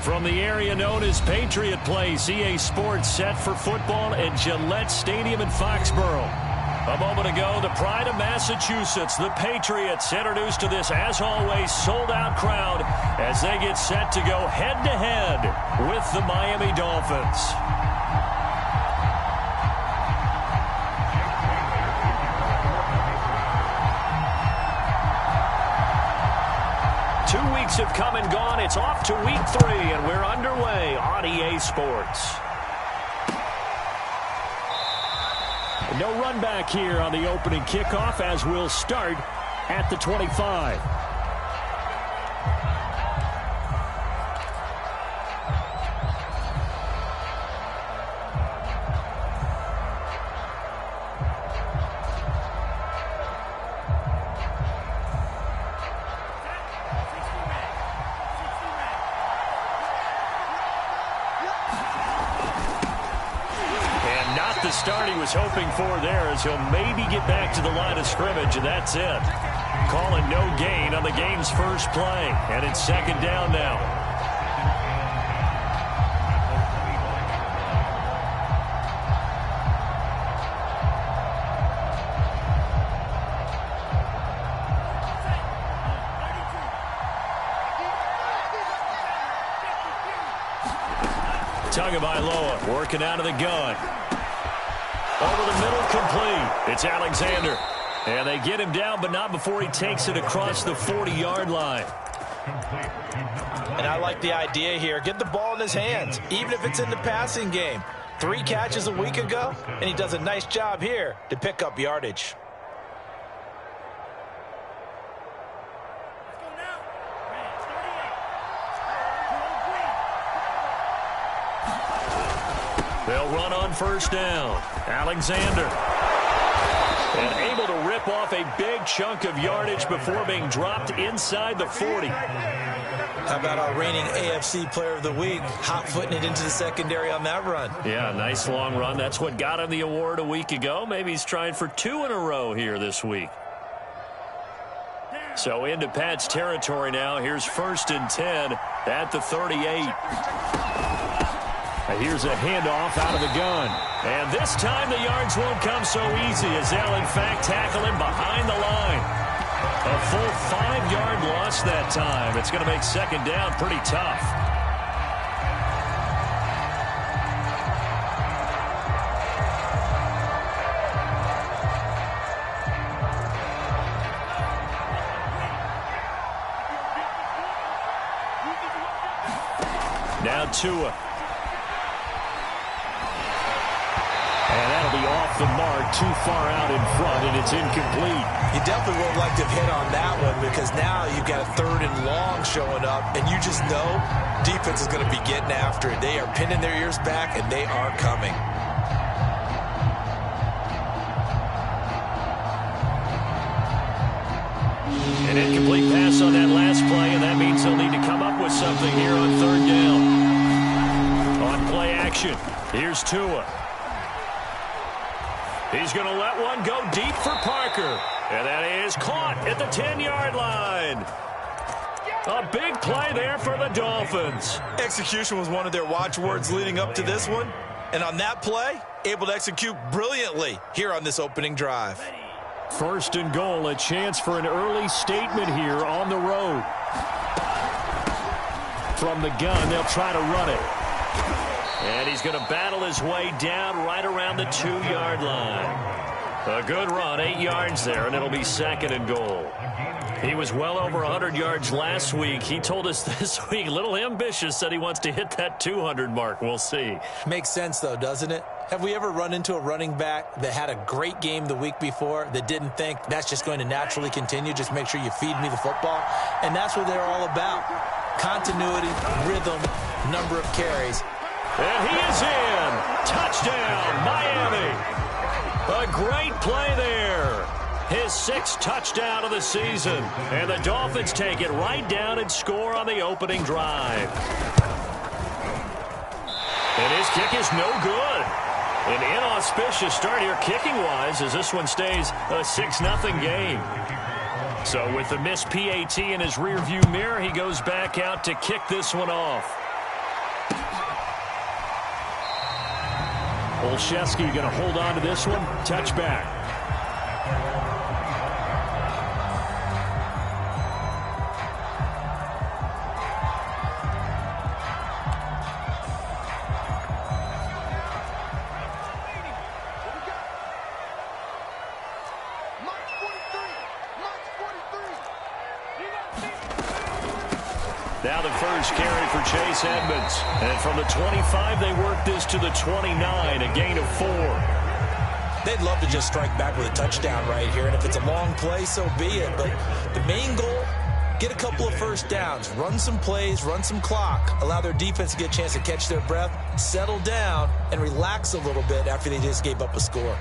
From the area known as Patriot Place, EA Sports set for football at Gillette Stadium in Foxborough. A moment ago, the pride of Massachusetts, the Patriots, introduced to this, as always, sold-out crowd as they get set to go head-to-head with the Miami Dolphins. Weeks have come and gone. It's off to week 3, and we're underway on EA Sports. No run back here on the opening kickoff as we'll start at the 25. The start he was hoping for there as he'll maybe get back to the line of scrimmage, and that's it. Calling no gain on the game's first play, and it's second down now. Tagovailoa working out of the gun. Over the middle, complete. It's Alexander. And they get him down, but not before he takes it across the 40-yard line. And I like the idea here. Get the ball in his hands, even if it's in the passing game. 3 catches a week ago, and he does a nice job here to pick up yardage. They'll run on first down. Alexander. And able to rip off a big chunk of yardage before being dropped inside the 40. How about our reigning AFC Player of the Week, hot-footing it into the secondary on that run? Yeah, nice long run. That's what got him the award a week ago. Maybe he's trying for 2 in a row here this week. So into Pat's territory now. Here's 1st and 10 at the 38. Here's a handoff out of the gun. And this time the yards won't come so easy as they'll, in fact, tackle him behind the line. A full 5-yard loss that time. It's going to make second down pretty tough. Now Tua. And that'll be off the mark, too far out in front, and it's incomplete. You definitely won't like to have hit on that one because now you've got a 3rd and long showing up, and you just know defense is going to be getting after it. They are pinning their ears back, and they are coming. An incomplete pass on that last play, and that means they'll need to come up with something here on 3rd down. On play action, here's Tua. He's going to let one go deep for Parker. And that is caught at the 10-yard line. A big play there for the Dolphins. Execution was one of their watchwords leading up to this one. And on that play, able to execute brilliantly here on this opening drive. 1st and goal, a chance for an early statement here on the road. From the gun, they'll try to run it. And he's going to battle his way down right around the 2-yard line. A good run, 8 yards there, and it'll be 2nd and goal. He was well over 100 yards last week. He told us this week, a little ambitious, said he wants to hit that 200 mark. We'll see. Makes sense, though, doesn't it? Have we ever run into a running back that had a great game the week before that didn't think that's just going to naturally continue? Just make sure you feed me the football. And that's what they're all about. Continuity, rhythm, number of carries. And he is in. Touchdown, Miami. A great play there. His 6th touchdown of the season. And the Dolphins take it right down and score on the opening drive. And his kick is no good. An inauspicious start here kicking-wise as this one stays a 6-0 game. So with the missed PAT in his rearview mirror, he goes back out to kick this one off. Olszewski going to hold on to this one. Touchback. Now the first carry for Chase Edmonds. And from the 25, they work this to the 29, a gain of 4. They'd love to just strike back with a touchdown right here. And if it's a long play, so be it. But the main goal, get a couple of first downs, run some plays, run some clock, allow their defense to get a chance to catch their breath, settle down, and relax a little bit after they just gave up a score.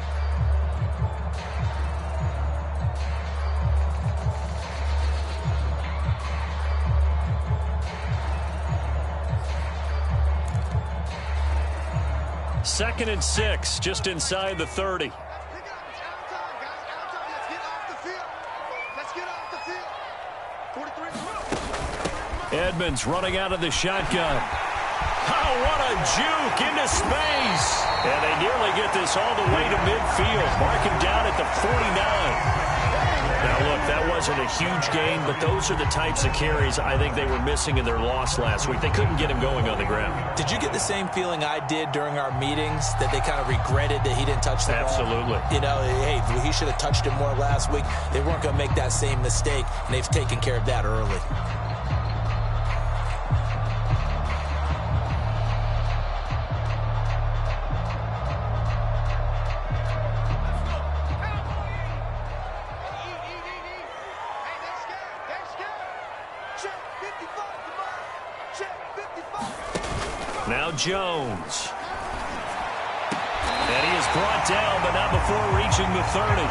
Second and 6, just inside the 30. Edmonds running out of the shotgun. Oh, what a juke into space. And they nearly get this all the way to midfield. Mark him down at the 49. Now, look, that wasn't a huge gain, but those are the types of carries I think they were missing in their loss last week. They couldn't get him going on the ground. Did you get the same feeling I did during our meetings, that they kind of regretted that he didn't touch the ball? Absolutely. You know, hey, he should have touched it more last week. They weren't going to make that same mistake, and they've taken care of that early. Now Jones. And he is brought down, but not before reaching the 30.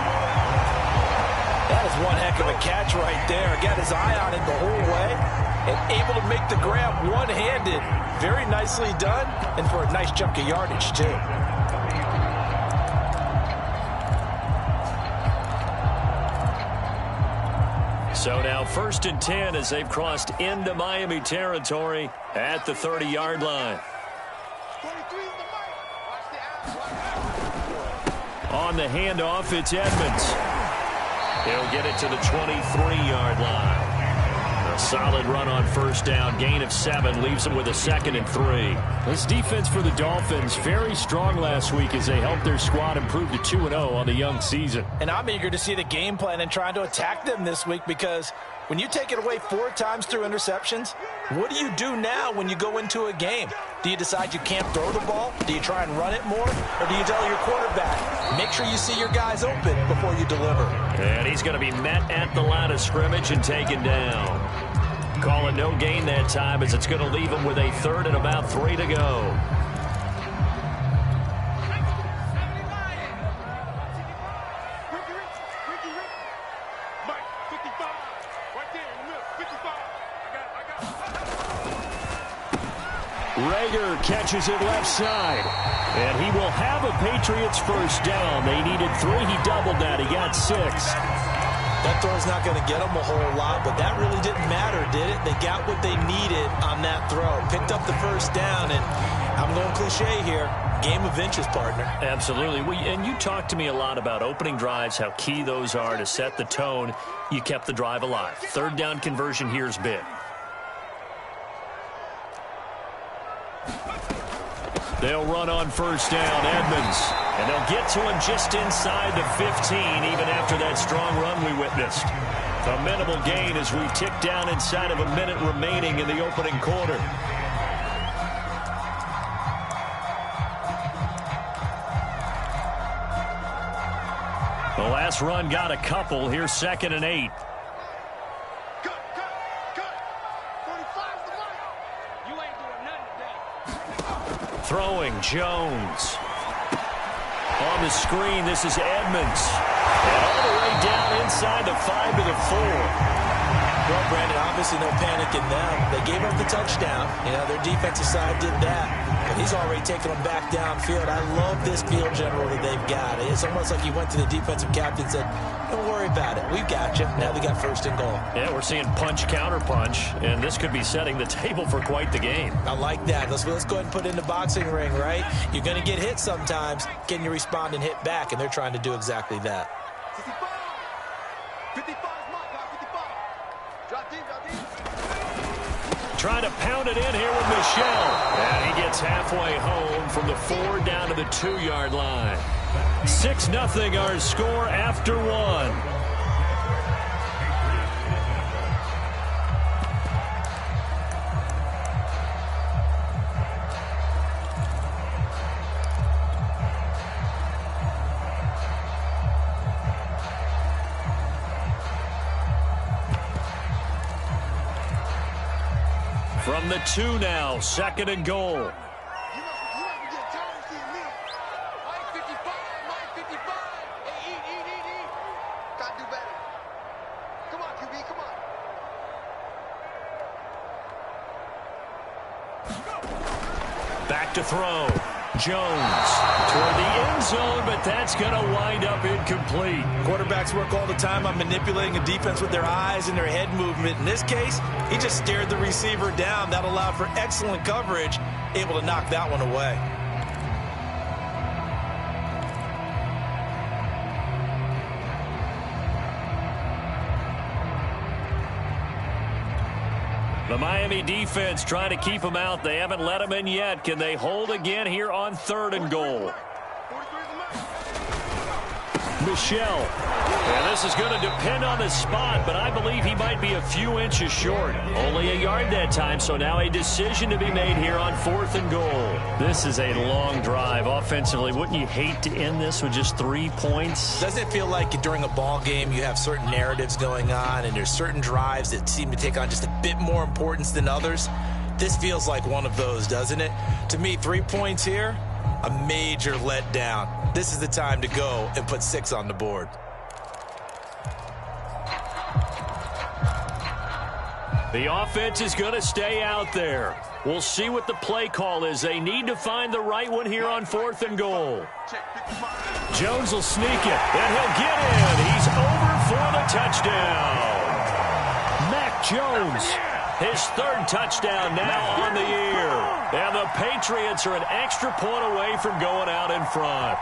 That is one heck of a catch right there. Got his eye on it the whole way and able to make the grab one-handed. Very nicely done, and for a nice chunk of yardage, too. So now 1st and 10 as they've crossed into Miami territory at the 30-yard line. On the handoff, it's Edmonds. He'll get it to the 23-yard line. A solid run on first down. Gain of 7 leaves them with a 2nd and 3. This defense for the Dolphins very strong last week as they helped their squad improve to 2-0 on the young season. And I'm eager to see the game plan and trying to attack them this week, because when you take it away 4 times through interceptions, what do you do now when you go into a game? Do you decide you can't throw the ball? Do you try and run it more? Or do you tell your quarterback, make sure you see your guys open before you deliver? And he's going to be met at the line of scrimmage and taken down. Call it no gain that time, as it's going to leave him with a 3rd and about 3 to go. Rager catches it left side. And he will have a Patriots first down. They needed 3. He doubled that. He got 6. That throw's not going to get them a whole lot, but that really didn't matter, did it? They got what they needed on that throw. Picked up the first down, and I'm going cliche here. Game of inches, partner. Absolutely. And you talked to me a lot about opening drives, how key those are to set the tone. You kept the drive alive. 3rd down conversion here is big. They'll run on first down, Edmonds. And they'll get to him just inside the 15, even after that strong run we witnessed. A minimal gain as we tick down inside of a minute remaining in the opening quarter. The last run got a couple. Here's 2nd and 8. Throwing, Jones. On the screen, this is Edmonds. And all the way down inside the 5 to the 4. Well, Brandon, obviously no panic in them. They gave up the touchdown. You know, their defensive side did that. But he's already taken them back downfield. I love this field general that they've got. It's almost like he went to the defensive captain and said, don't worry about it. We've got you. Now they got first and goal. Yeah, we're seeing punch, counter punch, and this could be setting the table for quite the game. I like that. Let's go ahead and put it in the boxing ring, right? You're going to get hit sometimes. Can you respond and hit back? And they're trying to do exactly that. 55 mark, 55. Drop deep, drop deep. Trying to pound it in here with Michel. And he gets halfway home from the 4 down to the 2-yard line. 6-0 our score after 1. From the 2 now, 2nd and goal. You must be getting tired of seeing me. Mike 55, Mike 55. Hey, eat. Gotta do better. Come on, QB, come on. Back to throw. Jones toward the end zone, but that's going to wind up incomplete. Quarterbacks work all the time on manipulating a defense with their eyes and their head movement. In this case, he just stared the receiver down. That allowed for excellent coverage, able to knock that one away. The Miami defense trying to keep him out. They haven't let him in yet. Can they hold again here on 3rd and goal? Michel. And this is going to depend on the spot, but I believe he might be a few inches short. Only a yard that time, so now a decision to be made here on 4th and goal. This is a long drive offensively. Wouldn't you hate to end this with just 3 points? Doesn't it feel like during a ball game you have certain narratives going on and there's certain drives that seem to take on just a bit more importance than others? This feels like one of those, doesn't it? To me, 3 points here, a major letdown. This is the time to go and put 6 on the board. The offense is going to stay out there. We'll see what the play call is. They need to find the right one here on 4th and goal. Jones will sneak it, and he'll get in. He's over for the touchdown. Mac Jones, his 3rd touchdown now on the year. And the Patriots are an extra point away from going out in front.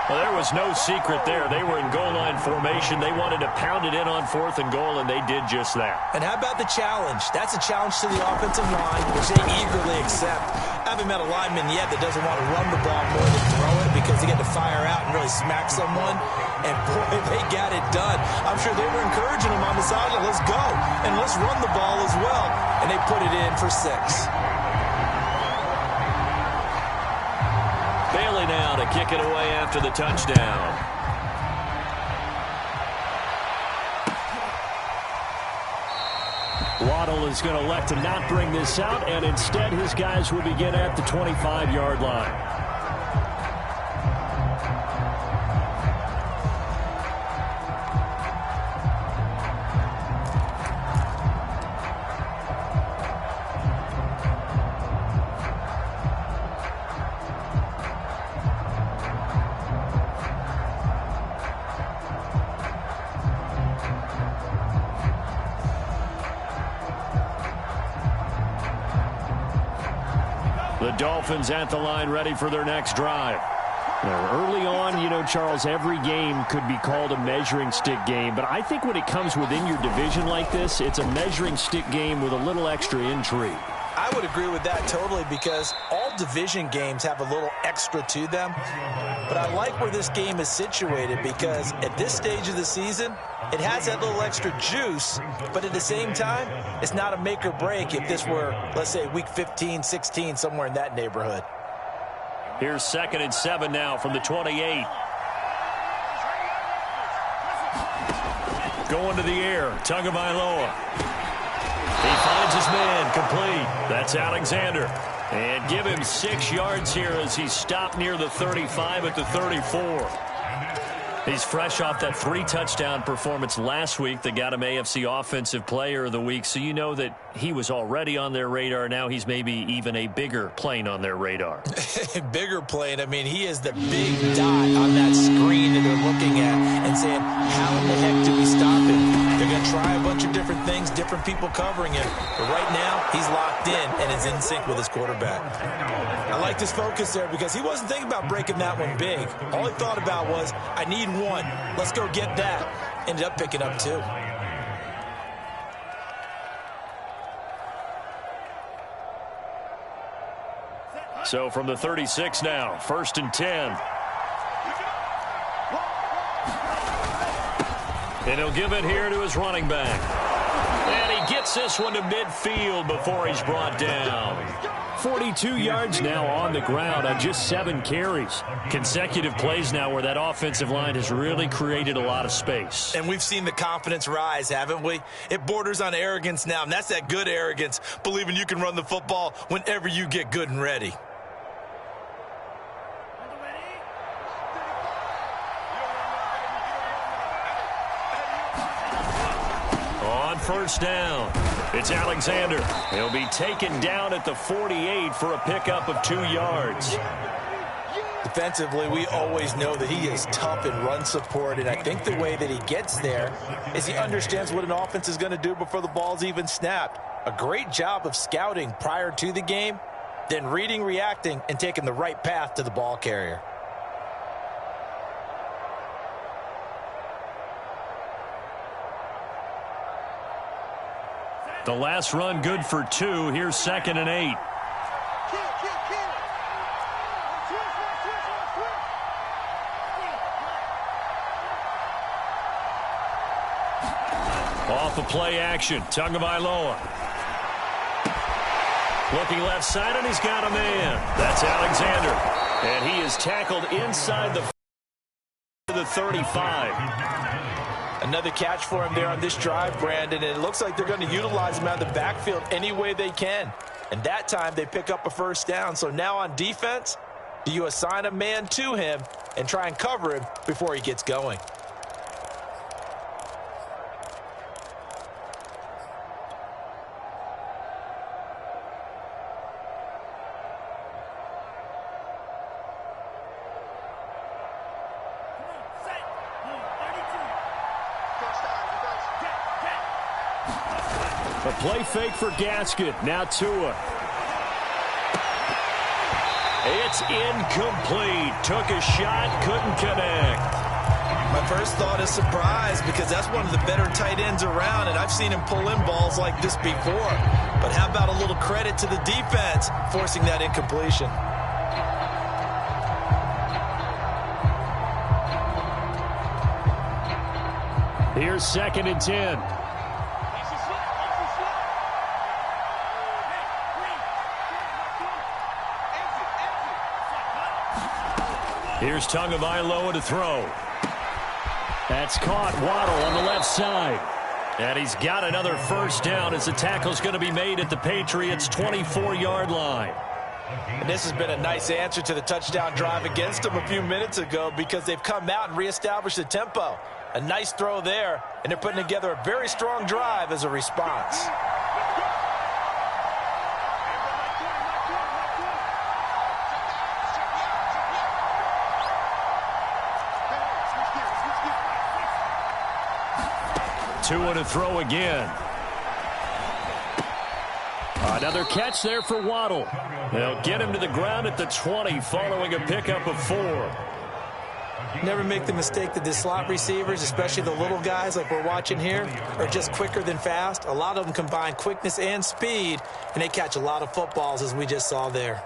Well, there was no secret there. They were in goal line formation. They wanted to pound it in on 4th and goal, and they did just that. And how about the challenge? That's a challenge to the offensive line, which they eagerly accept. I haven't met a lineman yet that doesn't want to run the ball more than throw it because they get to fire out and really smack someone. And, boy, they got it done. I'm sure they were encouraging them on the sideline. Let's go, and let's run the ball as well. And they put it in for 6. Bailey now to kick it away after the touchdown. Waddle is going to elect to not bring this out, and instead his guys will begin at the 25-yard line. The Dolphins at the line ready for their next drive. Now, early on, you know, Charles, every game could be called a measuring stick game, but I think when it comes within your division like this, it's a measuring stick game with a little extra intrigue. I would agree with that totally because all division games have a little extra to them. But I like where this game is situated because at this stage of the season, it has that little extra juice, but at the same time, it's not a make or break if this were, let's say, week 15, 16, somewhere in that neighborhood. Here's 2nd and 7 now from the 28. Going to the air, Tagovailoa. He finds his man, complete. That's Alexander. And give him 6 yards here as he's stopped near the 35 at the 34. He's fresh off that 3-touchdown performance last week that got him AFC Offensive Player of the Week, so you know that he was already on their radar. Now he's maybe even a bigger plane on their radar. Bigger plane. I mean, he is the big dot on that screen that they're looking at and saying, how in the heck do we stop him? They're going to try a bunch of different things, different people covering him. But right now, he's locked in and is in sync with his quarterback. I like his focus there because he wasn't thinking about breaking that one big. All he thought about was, I need one. Let's go get that. Ended up picking up 2. So from the 36 now, 1st and 10. And he'll give it here to his running back. And he gets this one to midfield before he's brought down. 42 yards now on the ground on just 7 carries. Consecutive plays now where that offensive line has really created a lot of space. And we've seen the confidence rise, haven't we? It borders on arrogance now, and that's that good arrogance, believing you can run the football whenever you get good and ready. On 1st down, it's Alexander. He'll be taken down at the 48 for a pickup of 2 yards. Defensively, we always know that he is tough in run support, and I think the way that he gets there is he understands what an offense is going to do before the ball's even snapped. A great job of scouting prior to the game, then reading, reacting, and taking the right path to the ball carrier. The last run good for 2. Here's 2nd and 8. Off of play action, Tagovailoa. Looking left side, and he's got a man. That's Alexander. And he is tackled inside the 35. Another catch for him there on this drive, Brandon, and it looks like they're going to utilize him out of the backfield any way they can. And that time they pick up a 1st down. So now on defense, do you assign a man to him and try and cover him before he gets going? A play fake for Gaskin. Now Tua. It's incomplete. Took a shot, couldn't connect. My first thought is surprise because that's one of the better tight ends around, and I've seen him pull in balls like this before. But how about a little credit to the defense forcing that incompletion? Here's 2nd and 10. Here's Tagovailoa to throw. That's caught. Waddle on the left side. And he's got another 1st down as the tackle's going to be made at the Patriots' 24-yard line. And this has been a nice answer to the touchdown drive against them a few minutes ago because they've come out and reestablished the tempo. A nice throw there, and they're putting together a very strong drive as a response. Tua to throw again. Another catch there for Waddle. They'll get him to the ground at the 20 following a pickup of 4. Never make the mistake that the slot receivers, especially the little guys like we're watching here, are just quicker than fast. A lot of them combine quickness and speed, and they catch a lot of footballs as we just saw there.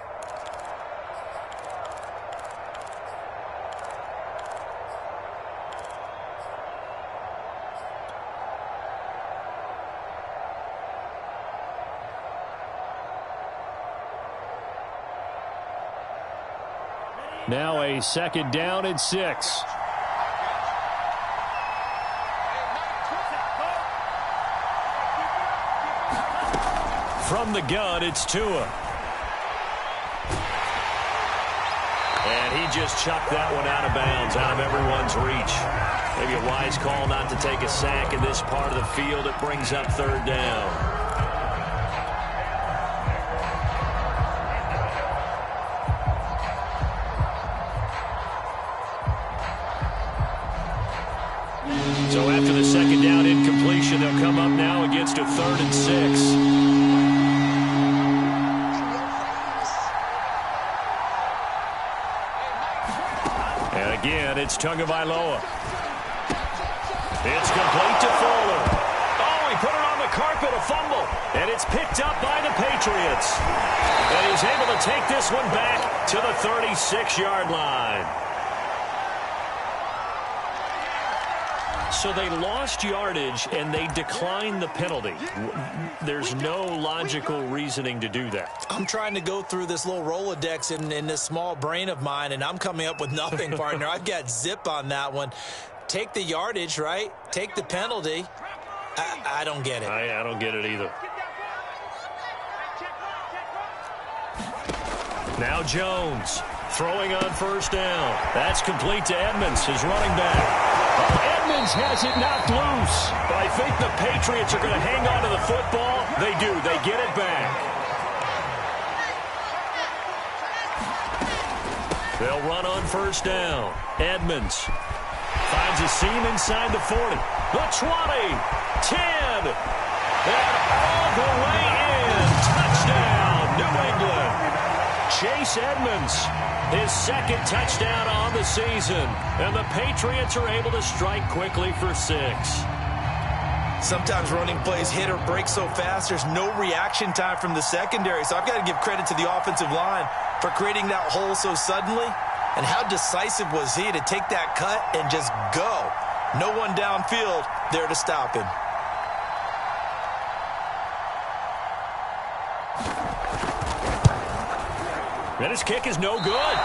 Now a 2nd down and 6. From the gun, it's Tua. And he just chucked that one out of bounds, out of everyone's reach. Maybe a wise call not to take a sack in this part of the field. It brings up third down. So after the second down incompletion, they'll come up now against a 3rd and 6. Again, it's Tagovailoa. It's complete to Fuller. Oh, he put it on the carpet, a fumble. And it's picked up by the Patriots. And he's able to take this one back to the 36-yard line. So they lost yardage, and they declined the penalty. There's no logical reasoning to do that. I'm trying to go through this little Rolodex in this small brain of mine, and I'm coming up with nothing, partner. I've got zip on that one. Take the yardage, right? Take the penalty. I don't get it. I don't get it either. Now Jones throwing on first down. That's complete to Edmonds, his running back. Edmonds has it knocked loose. I think the Patriots are going to hang on to the football. They do. They get it back. They'll run on first down. Edmonds finds a seam inside the 40. The 20. 10. And all the way in. Touchdown, New England. Chase Edmonds, his second touchdown on the season. And the Patriots are able to strike quickly for 6. Sometimes running plays hit or break so fast, there's no reaction time from the secondary. So I've got to give credit to the offensive line for creating that hole so suddenly. And how decisive was he to take that cut and just go? No one downfield there to stop him. And his kick is no good.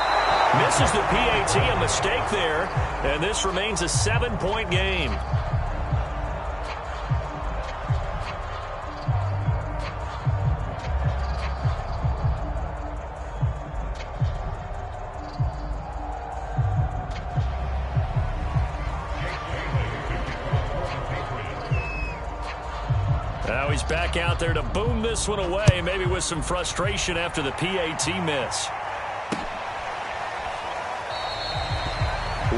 Misses the PAT, a mistake there. And this remains a 7-point game. Now he's back out there to boom this one away, maybe with some frustration after the PAT miss.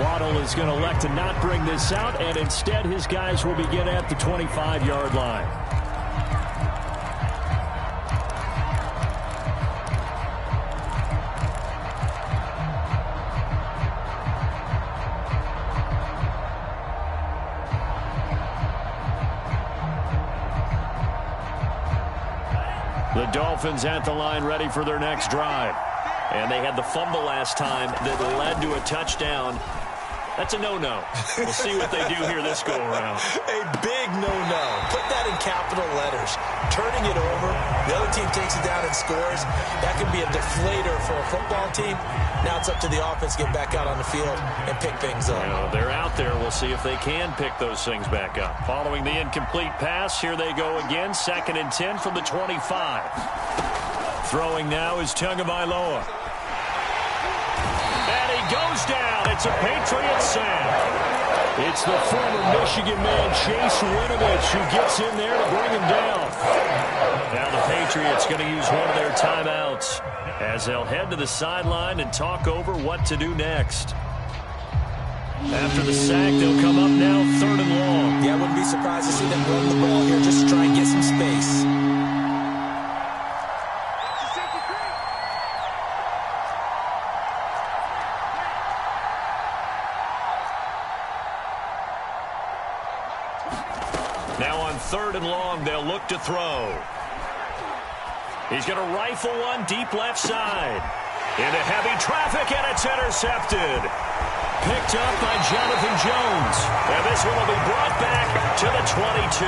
Waddle is going to elect to not bring this out, and instead his guys will begin at the 25-yard line. The Dolphins at the line ready for their next drive. And they had the fumble last time that led to a touchdown. That's a no-no. We'll see what they do here this go-around. A big no-no. Put that in capital letters. Turning it over, the other team takes it down and scores. That can be a deflator for a football team. Now it's up to the offense to get back out on the field and pick things up. You know, they're out there. We'll see if they can pick those things back up. Following the incomplete pass, here they go again. 2nd and 10 from the 25. Throwing now is Tagovailoa. And he goes down. It's a Patriot sack. It's the former Michigan man, Chase Winovich, who gets in there to bring him down. Now the Patriots going to use one of their timeouts as they'll head to the sideline and talk over what to do next. After the sack, they'll come up now 3rd and long. Yeah, I wouldn't be surprised to see them run the ball here just to try and get some space. Now on 3rd and long, they'll look to throw. He's going to rifle one deep left side. Into heavy traffic, and it's intercepted. Picked up by Jonathan Jones. And this one will be brought back to the 22.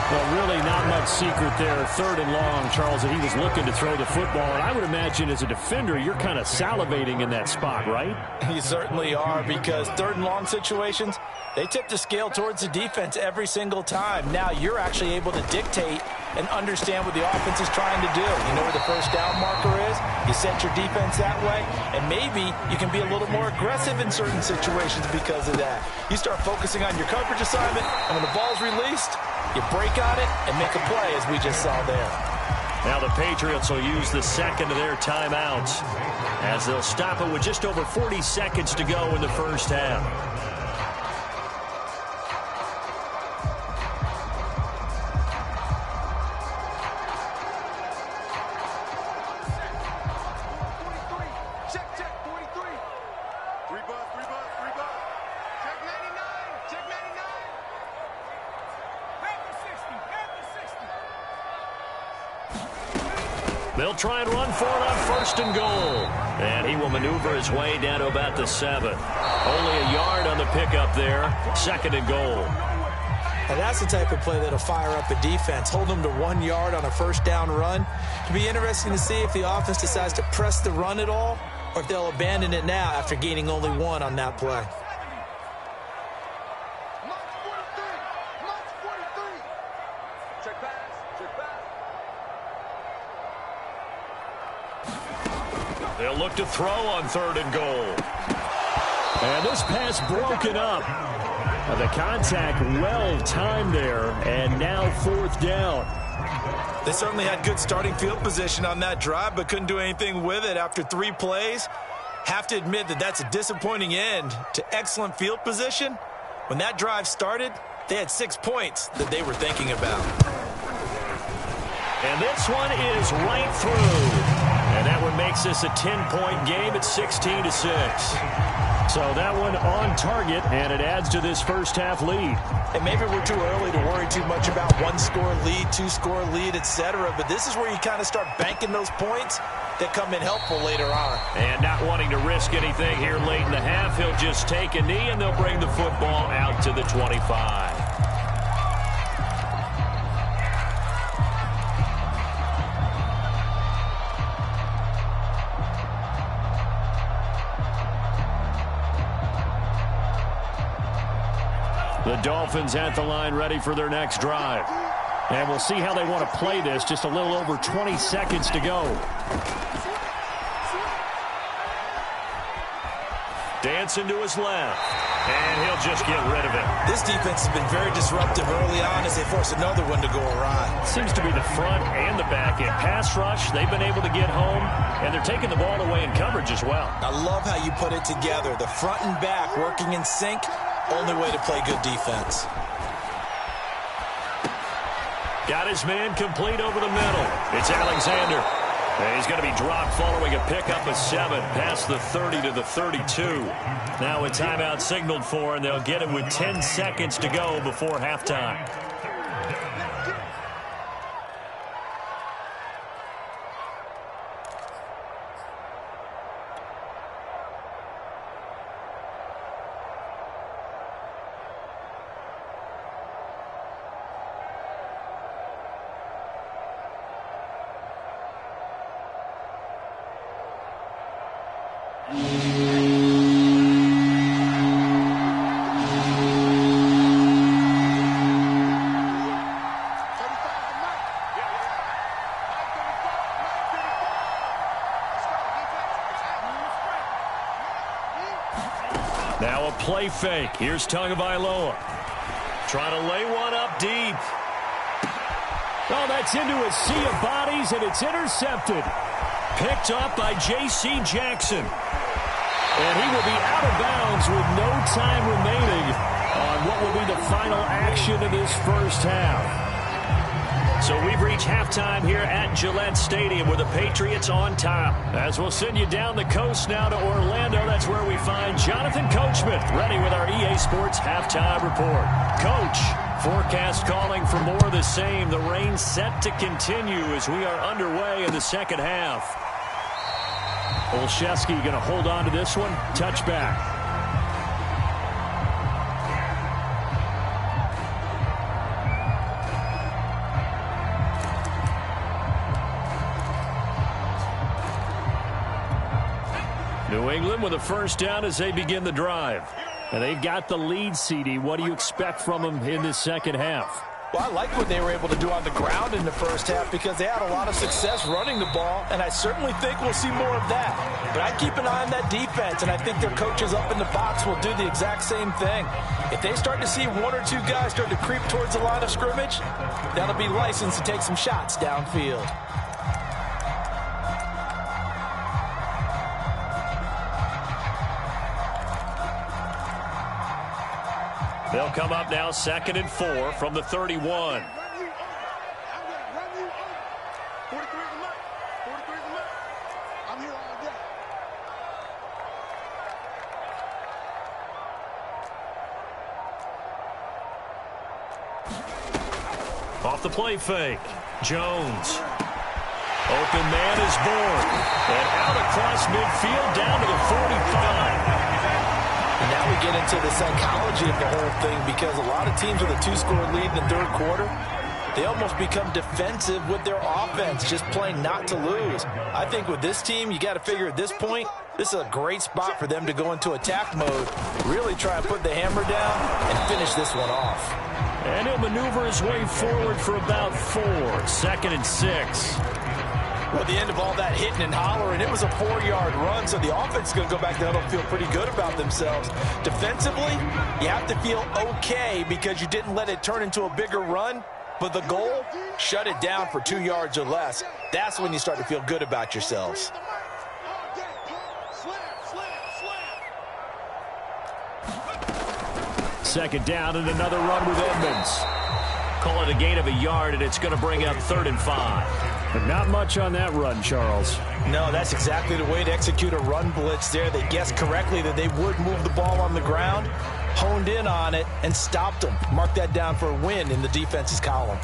Well, really not much secret there. 3rd and long, Charles, that he was looking to throw the football. And I would imagine as a defender, you're kind of salivating in that spot, right? You certainly are, because 3rd and long situations, they tip the scale towards the defense every single time. Now you're actually able to dictate and understand what the offense is trying to do. You know where the first down marker is. You set your defense that way, and maybe you can be a little more aggressive in certain situations because of that. You start focusing on your coverage assignment, and when the ball's released, you break on it and make a play, as we just saw there. Now the Patriots will use the second of their timeouts as they'll stop it with just over 40 seconds to go in the first half. They'll try and run for it on 1st and goal. And he will maneuver his way down to about the 7. Only a yard on the pickup there. 2nd and goal. And that's the type of play that'll fire up a defense. Hold them to 1 yard on a 1st down run. It'll be interesting to see if the offense decides to press the run at all, or if they'll abandon it now after gaining only 1 on that play. They'll look to throw on 3rd and goal. And this pass broken up. The contact well timed there, and now 4th down. They certainly had good starting field position on that drive, but couldn't do anything with it after 3 plays. Have to admit that that's a disappointing end to excellent field position. When that drive started, they had 6 points that they were thinking about. And this one is right through. And that one makes this a 10-point game at 16-6. So that one on target, and it adds to this first half lead. And maybe we're too early to worry too much about 1-score lead, 2-score lead, etc. But this is where you kind of start banking those points that come in helpful later on. And not wanting to risk anything here late in the half, he'll just take a knee, and they'll bring the football out to the 25. The Dolphins at the line ready for their next drive. And we'll see how they want to play this. Just a little over 20 seconds to go. Dancing to his left. And he'll just get rid of it. This defense has been very disruptive early on as they force another one to go awry. Seems to be the front and the back end. Pass rush, they've been able to get home, and they're taking the ball away in coverage as well. I love how you put it together. The front and back working in sync. Only way to play good defense. Got his man complete over the middle. It's Alexander. And he's going to be dropped following a pickup of 7 past the 30 to the 32. Now a timeout signaled for, and they'll get it with 10 seconds to go before halftime. Now a play fake. Here's Tagovailoa. Trying to lay one up deep. Oh, that's into a sea of bodies, and it's intercepted. Picked up by J.C. Jackson. And he will be out of bounds with no time remaining on what will be the final action of this first half. So we've reached halftime here at Gillette Stadium with the Patriots on top. As we'll send you down the coast now to Orlando, that's where we find Jonathan Coachman, ready with our EA Sports halftime report. Coach, forecast calling for more of the same. The rain set to continue as we are underway in the second half. Olszewski going to hold on to this one. Touchback. England with a first down as they begin the drive. And they've got the lead, CD. What do you expect from them in this second half? Well, I like what they were able to do on the ground in the first half because they had a lot of success running the ball, and I certainly think we'll see more of that. But I keep an eye on that defense, and I think their coaches up in the box will do the exact same thing. If they start to see one or two guys start to creep towards the line of scrimmage, that'll be licensed to take some shots downfield. They'll come up now 2nd and 4 from the 31. Off the play fake. Jones. Open man is born. And out across midfield down to the 45. And now we get into the psychology of the whole thing because a lot of teams with a 2-score lead in the third quarter, they almost become defensive with their offense, just playing not to lose. I think with this team, you got to figure at this point, this is a great spot for them to go into attack mode, really try and put the hammer down and finish this one off. And he'll maneuver his way forward for about 4. 2nd and 6. Well, at the end of all that hitting and hollering, it was a 4-yard run, so the offense is going to go back there and feel pretty good about themselves. Defensively, you have to feel okay because you didn't let it turn into a bigger run, but the goal, shut it down for 2 yards or less. That's when you start to feel good about yourselves. Second down and another run with Edmonds. Call it a gain of a yard, and it's going to bring up 3rd and 5. But not much on that run, Charles. No, that's exactly the way to execute a run blitz there. They guessed correctly that they would move the ball on the ground, honed in on it, and stopped them. Mark that down for a win in the defense's column.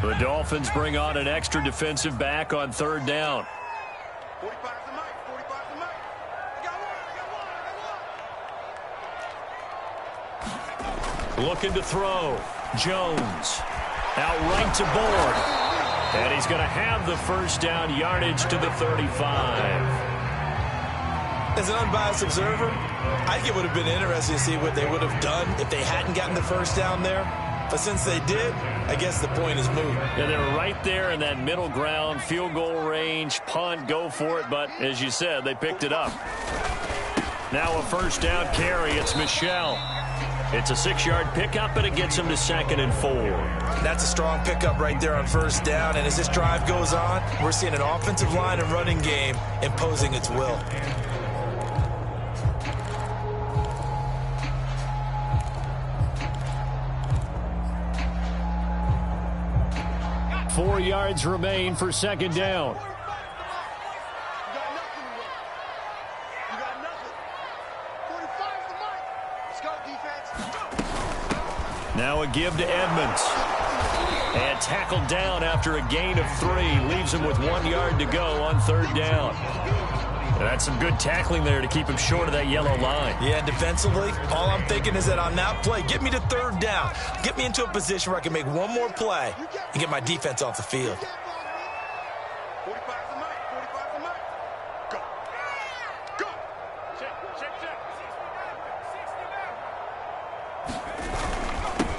The Dolphins bring on an extra defensive back on 3rd down. 45 to Mike, 45 to Mike. I got one. Looking to throw. Jones. Out right to board. And he's going to have the first down, yardage to the 35. As an unbiased observer, I think it would have been interesting to see what they would have done if they hadn't gotten the first down there. But since they did, I guess the point is moot. Yeah, they're right there in that middle ground, field goal range, punt, go for it. But as you said, they picked it up. Now a first down carry. It's Michel. It's a 6-yard pickup, and it gets him to 2nd and 4. That's a strong pickup right there on first down. And as this drive goes on, we're seeing an offensive line and running game imposing its will. Four yards remain for 2nd down. Now a give to Edmonds. And tackled down after a gain of 3. Leaves him with 1 yard to go on 3rd down. And that's some good tackling there to keep him short of that yellow line. Yeah, defensively, all I'm thinking is that on that play, get me to 3rd down. Get me into a position where I can make one more play and get my defense off the field. 45 to Mike, 45 to Mike. Go. Go. Check.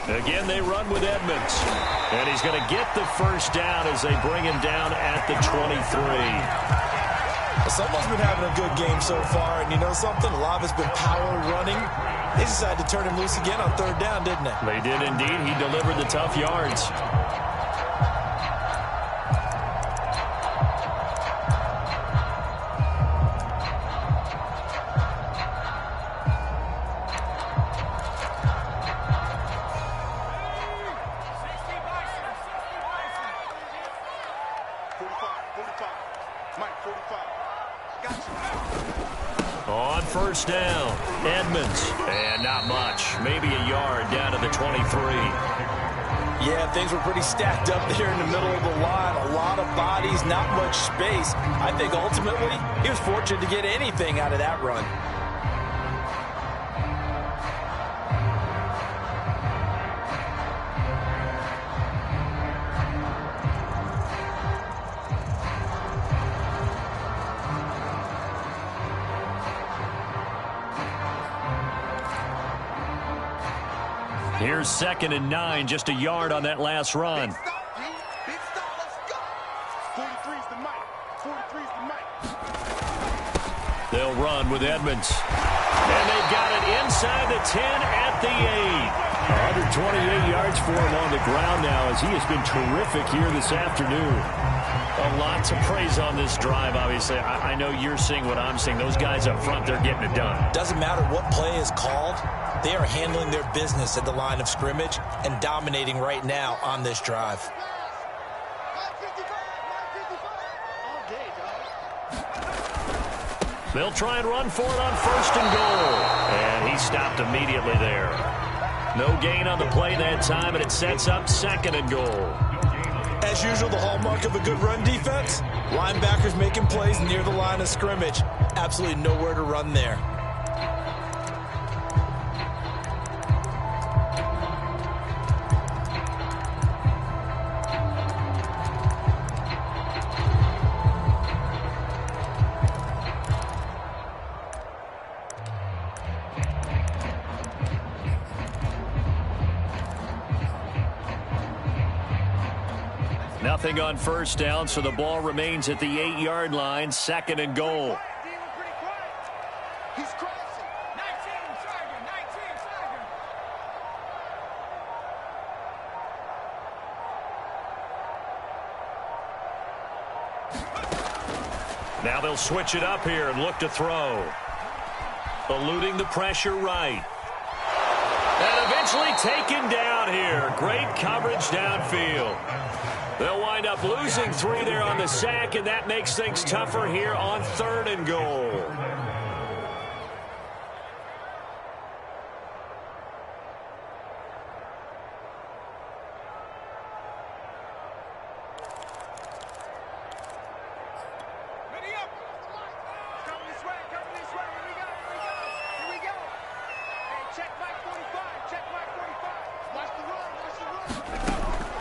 Again, they run with Edmonds. And he's going to get the first down as they bring him down at the 23. Someone's been having a good game so far, and you know something? A lot of it's been power running. They decided to turn him loose again on 3rd down, didn't they? They did indeed. He delivered the tough yards. On first down, Edmonds. And not much. Maybe a yard down to the 23. Yeah, things were pretty stacked up there in the middle of the line. A lot of bodies, not much space. I think ultimately he was fortunate to get anything out of that run. Here's 2nd and 9, just a yard on that last run. Big stop, G. Big stop. Let's go. 43's the mic. 43's the mic. They'll run with Edmonds. And they've got it inside the 10 at the 8. 128 yards for him on the ground now as he has been terrific here this afternoon. A lot to praise on this drive, obviously. I know you're seeing what I'm seeing. Those guys up front, they're getting it done. Doesn't matter what play is called. They are handling their business at the line of scrimmage and dominating right now on this drive. They'll try and run for it on 1st and goal. And he stopped immediately there. No gain on the play that time, and it sets up 2nd and goal. As usual, the hallmark of a good run defense, linebackers making plays near the line of scrimmage. Absolutely nowhere to run there. Nothing on 1st down, so the ball remains at the 8-yard line. 2nd and goal. He's crossing. 19, Sergeant. 19, Sergeant. Now they'll switch it up here and look to throw. Eluding the pressure right. And eventually taken down here. Great coverage downfield. They'll wind up losing 3 there on the sack, and that makes things tougher here on 3rd and goal. Ready up. Coming this way. Coming this way. Here we go. Here we go. Here we go. Hey, check Mike 45. Check Mike 45. Watch the run. Watch the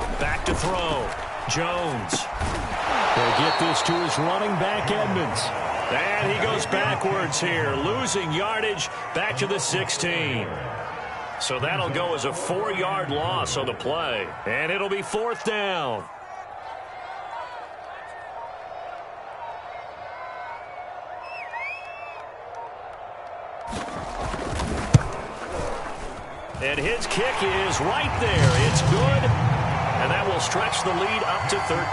run. Back to throw. Jones. They'll get this to his running back, Edmonds. And he goes backwards here, losing yardage back to the 16. So that'll go as a 4-yard loss on the play. And it'll be 4th down. And his kick is right there. It's good. And that will stretch the lead up to 13.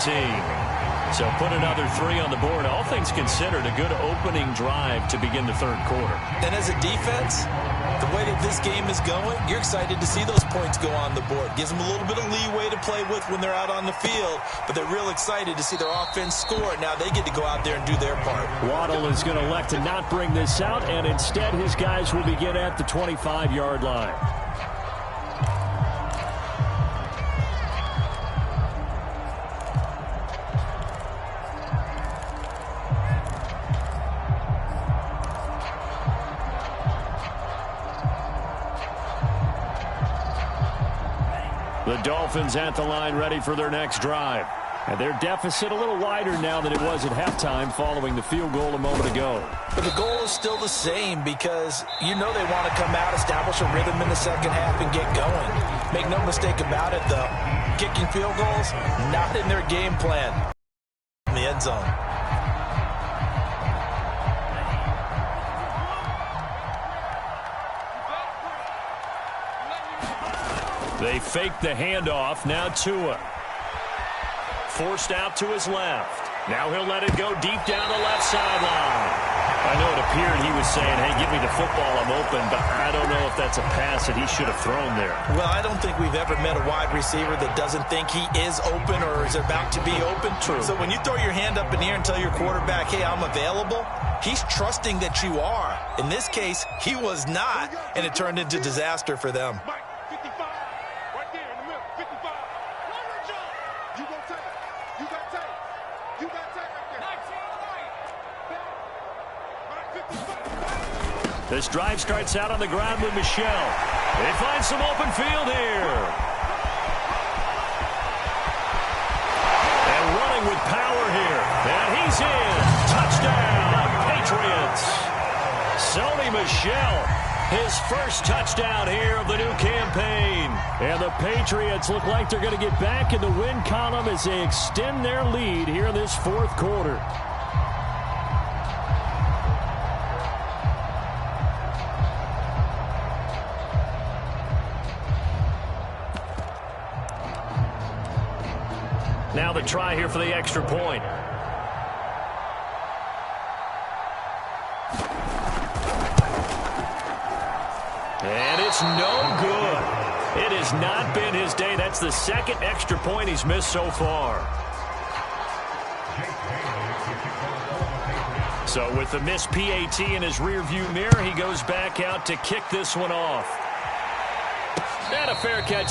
So put another 3 on the board. All things considered, a good opening drive to begin the 3rd quarter. And as a defense, the way that this game is going, you're excited to see those points go on the board. Gives them a little bit of leeway to play with when they're out on the field, but they're real excited to see their offense score. Now they get to go out there and do their part. Waddle is going to elect to not bring this out, and instead his guys will begin at the 25-yard line. The Dolphins at the line ready for their next drive. And their deficit a little wider now than it was at halftime following the field goal a moment ago. But the goal is still the same because you know they want to come out, establish a rhythm in the second half, and get going. Make no mistake about it, though. Kicking field goals, not in their game plan. In the end zone. They fake the handoff. Now Tua. Forced out to his left. Now he'll let it go deep down the left sideline. I know it appeared he was saying, hey, give me the football, I'm open, but I don't know if that's a pass that he should have thrown there. Well, I don't think we've ever met a wide receiver that doesn't think he is open or is about to be open. True. So when you throw your hand up in the air and tell your quarterback, hey, I'm available, he's trusting that you are. In this case, he was not, and it turned into disaster for them. Mike 55. Right there in the middle. 55. Run, jump. You gonna take it. You got take. You got take right there. 19 right. Mike 55. This drive starts out on the ground with Michel. They find some open field here. And running with power here. And he's in. Touchdown, Patriots. Sony Michel His first touchdown here of the new campaign. And the Patriots look like they're going to get back in the win column as they extend their lead here in this fourth quarter. Now the try here for the extra point. And it's no good. It has not been his day. That's the second extra point he's missed so far. So with the missed PAT in his rearview mirror, he goes back out to kick this one off. And a fair catch.